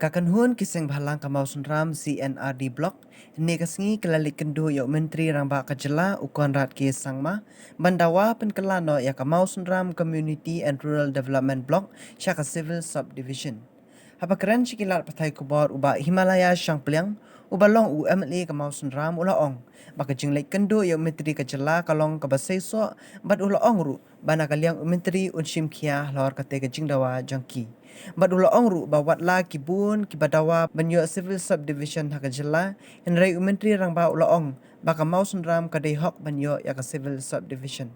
Kakanhun kiseng bhalang ka Mawsynram CNRD block ni kasngi kelalik kendu yok menteri rangba kajela ukon rat ki sangma bandawa pynkylla no ya ka Mawsynram Community and Rural Development Block syaka Civil Subdivision. Hapa keren sikilat patai kubor uba Himalaya Shangpliang uba long UMLA ka Mawsynram ula ong baka jinglek kendu yok menteri kajela kalong ka basaiso bad ula ong ru bana kaliang menteri unshim kia lor kate ka jingdawa jangki. Badula ongru bawat la kibun kibadawa banyo civil subdivision hakajela henrai umentri rang ba ula ong baka Mawsynram kadai hok banyo ya ka civil subdivision.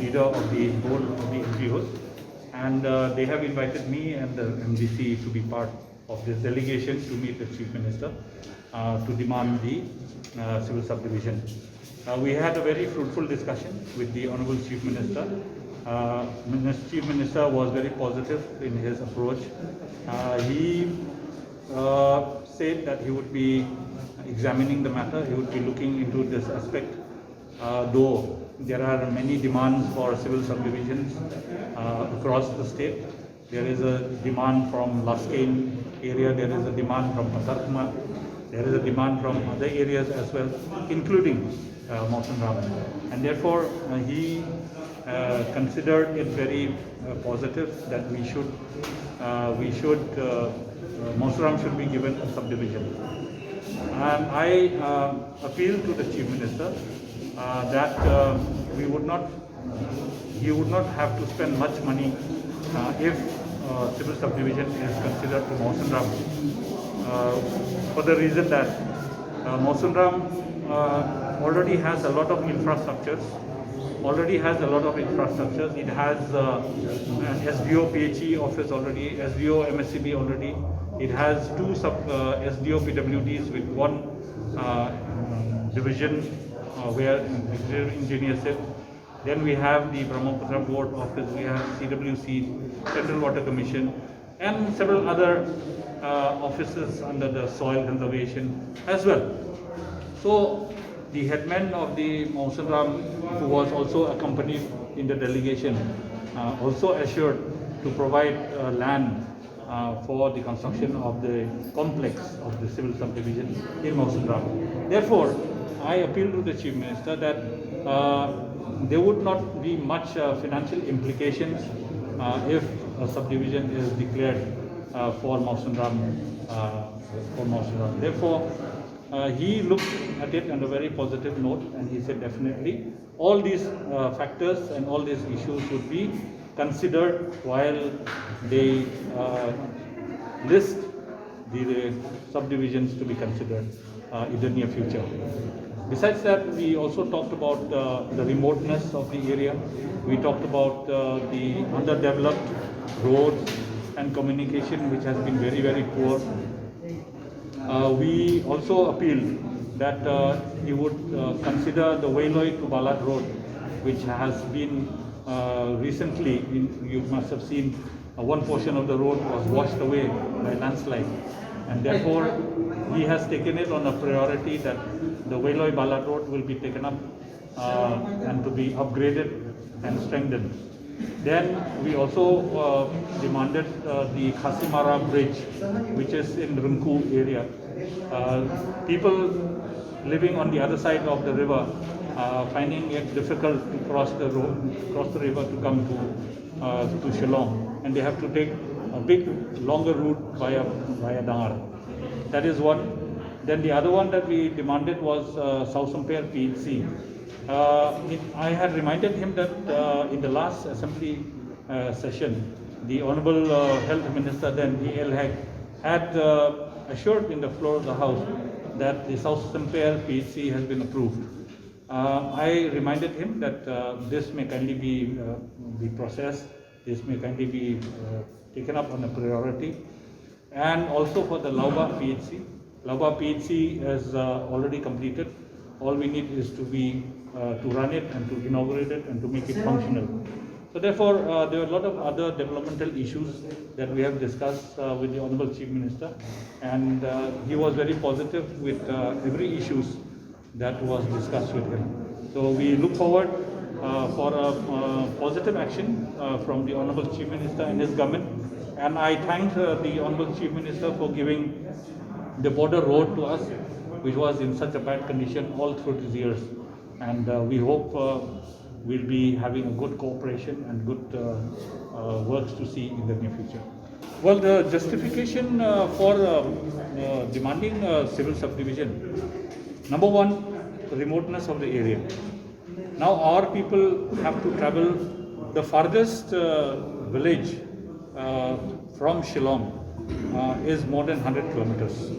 Leader of the board of the NGOs, and they have invited me and the MDC to be part of this delegation to meet the Chief Minister to demand the civil subdivision. We had a very fruitful discussion with the Honourable Chief Minister. Chief Minister was very positive in his approach. He said that he would be examining the matter, he would be looking into this aspect, though there are many demands for civil subdivisions across the state. There is a demand from Laskain area, there is a demand from Patarkma, there is a demand from other areas as well, including Mawsynram. And therefore, he considered it very positive that Mawsynram should be given a subdivision. And I appeal to the Chief Minister that he would not have to spend much money if civil subdivision is considered to Mawsynram, for the reason that Mawsynram already has a lot of infrastructures. It has an SDO PHE office already, SDO MSCB already. It has two SDO PWDs with one division where engineers sit. Then we have the Brahmaputra Board office, we have CWC, Central Water Commission, and several other offices under the soil conservation as well. So the headman of the Mawsynram, who was also accompanied in the delegation, also assured to provide land for the construction of the complex of the civil subdivision in Mawsynram. Therefore, I appeal to the Chief Minister that there would not be much financial implications if a subdivision is declared for Mawsynram. Therefore, he looked at it on a very positive note, and he said definitely all these factors and all these issues should be considered while they list the subdivisions to be considered in the near future. Besides that, we also talked about the remoteness of the area. We talked about the underdeveloped roads and communication, which has been very, very poor. We also appealed that he would consider the Wailoi to Balad road, which has been recently, you must have seen one portion of the road was washed away by landslide, and therefore he has taken it on a priority that the Wailoi Balad road will be taken up and to be upgraded and strengthened. Then we also demanded the Khasimara bridge, which is in Runku area. People living on the other side of the river finding it difficult to cross the river to come to Shillong, and they have to take a big longer route via Dangar. That is one. Then the other one that we demanded was Mawsynram PHC. I had reminded him that in the last assembly session, the Honourable Health Minister then, E.L. Hag, had assured in the floor of the House that the Mawsynram PHC has been approved. I reminded him that this may kindly be processed, this may kindly be taken up on a priority, and also for the Lauba PHC. Lauba PHC is already completed. All we need is to run it and to inaugurate it and to make it functional. So therefore, there are a lot of other developmental issues that we have discussed with the Honourable Chief Minister, and he was very positive with every issues that was discussed with him. So we look forward for a positive action from the Honourable Chief Minister and his government, And I thank the Honorable Chief Minister for giving the border road to us, which was in such a bad condition all through these years. And we hope we'll be having a good cooperation and good works to see in the near future. Well, the justification for demanding civil subdivision, number one, the remoteness of the area. Now our people have to travel the farthest village from Shillong is more than 100 kilometers.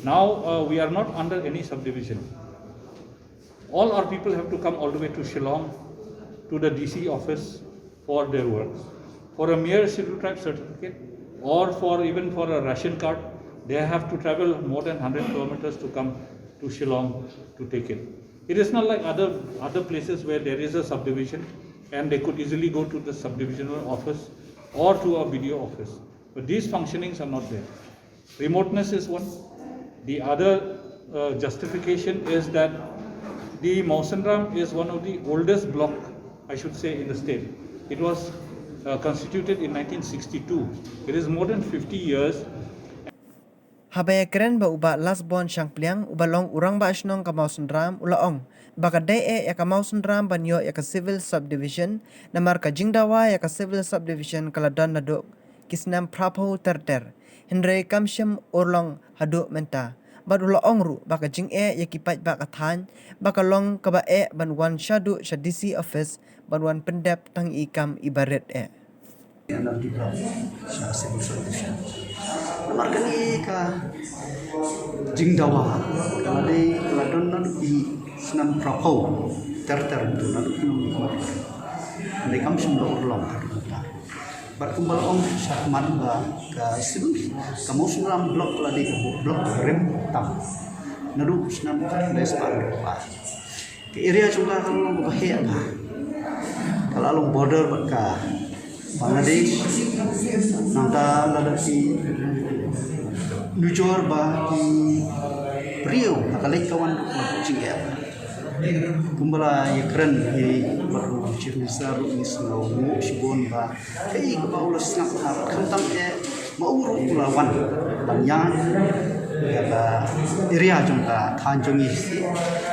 Now we are not under any subdivision. All our people have to come all the way to Shillong, to the DC office for their works. For a mere scheduled tribe certificate or even for a ration card, they have to travel more than 100 kilometers to come to Shillong to take it. It is not like other places where there is a subdivision and they could easily go to the subdivisional office or to a BDO office. But these functionings are not there. Remoteness is one. The other justification is that the Mawsynram is one of the oldest block, I should say, in the state. It was constituted in 1962. It is more than 50 years. Habaya keren ba uba lasbon syang pliang ubalong urang ba asnong ka Mawsynram ulaong baka dae ya ka Mawsynram banyo ya ka civil subdivision namar ka Dawa ya ka civil subdivision kaladon naduk kisnam prapo terter Henry kamsyam urlong haduk menta bad ulaong ru baka ya kipat baka than baka long ka bae banwan syadu syadisi office banwan pendap tang ikam ibarat Anak di bawah saya civil subdivision. Nomor kini ka Dawa, kalau di ladon nanti di senam prapo terter itu nanti di mana? Mereka mesti berulung kerja. Berkumpul syakman ke sini, kamu senam blok lagi blok rem tam. Naru senam les parah. Ke area juga kalau bahaya kalau border berkah. Bangladesh, nanta ladasi nujor ba di Rio, nakalay kawan ciya. Kumbala yakran ye baru cirisa ruis mau sibon ba. Kay kaulas na kantam mauro ulawan banyan ya area jongka thanjongi si.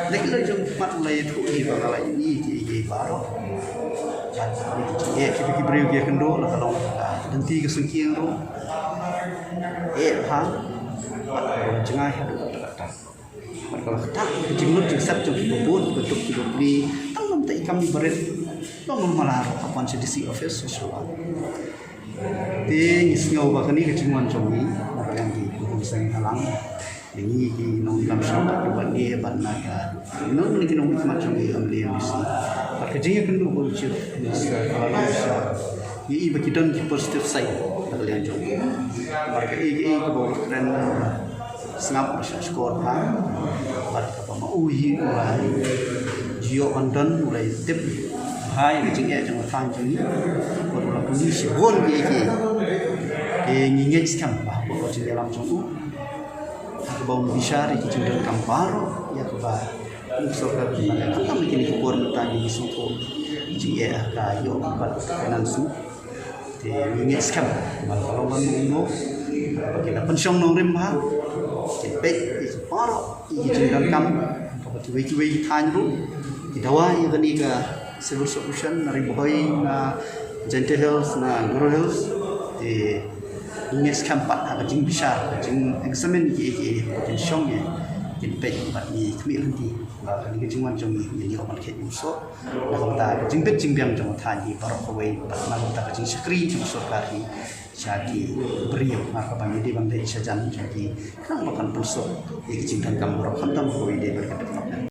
Lekila jong matlay thu i bagalay ni ye baro. Kita beri dia kendo lah kalau nanti kesengkian tu, hang, jengah ada kata. Kalau kata jenglut jengsap jeng bubut bentuk hidup ni, tang tak kami berit, bangun malah kapan sedisi office sesuatu. Ting isngau bahkan ni kejengwan jongi, yang di pusing halang. Ini di nong dalam syurga buat dia banyak. Nong ni nong macam ni ambil misi. Kerjanya kan dulu boleh kalau bisa. Ini bagi dan positif side kalian jom. Mereka ini bawa keren snap skor kan. Mereka mau mulai jio konten mulai tip. Hai kerjanya jangan fanjung ni. Baru lakukan sibon dia. Ingin scam bahawa kerja dalam jom. Bawang bisari kita cenderung kamparo ya keba usaha kita kan mungkin ikut tadi suku jia kayo empat finansu di unit scam kalau menunggu kita pensiun nongrim ha cepet paro cenderung kam kalau wiki tanru di Dawa yang kini ke civil solution nari boy na gentle health na guru health di Ingat kampat ada jing besar, jing examen ye potential ye, jing bat ni kami nanti, kalau ni jing wan jong ni orang makan musuh, kalau tak jing bet jing biang jong tanya, baru kawai bat malu tak jing sekri jing sorkari, jadi beriau maka bang di bang dari sajan jadi, kan makan musuh, ye jing dan kamu orang hantam kawai dia berkata.